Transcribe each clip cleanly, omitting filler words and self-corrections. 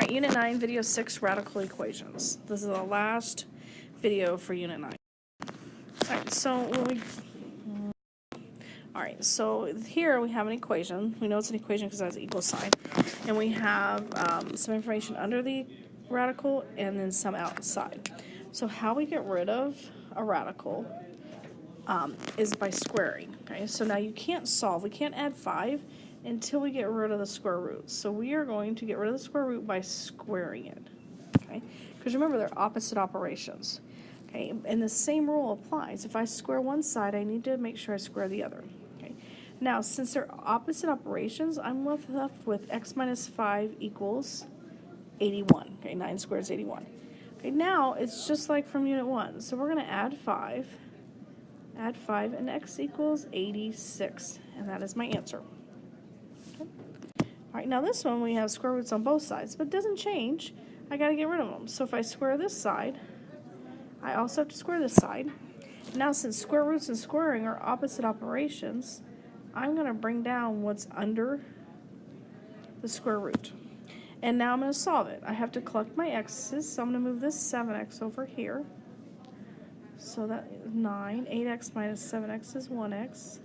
Alright, Unit 9, Video 6, Radical Equations. This is the last video for Unit 9. Alright, so here we have an equation. We know it's an equation because it has an equal sign. And we have some information under the radical and then some outside. So how we get rid of a radical is by squaring. Okay, so now you can't solve. We can't add 5 until we get rid of the square root. So we are going to get rid of the square root by squaring it. Okay, because remember they're opposite operations. Okay, and the same rule applies. If I square one side, I need to make sure I square the other. Okay, now since they're opposite operations, I'm left with x minus 5 equals 81. Okay, 9 squared is 81. Okay, now it's just like from Unit 1. So we're going to add 5, and x equals 86, and that is my answer. Okay. All right, now this one we have square roots on both sides, but it doesn't change. I got to get rid of them. So if I square this side, I also have to square this side. Now since square roots and squaring are opposite operations, I'm going to bring down what's under the square root. And now I'm going to solve it. I have to collect my x's, so I'm going to move this 7x over here. So that is 9. 8x minus 7x is 1x.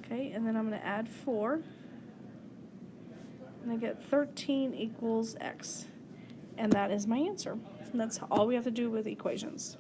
Okay, and then I'm going to add 4. And I get 13 equals x. And that is my answer. And that's all we have to do with equations.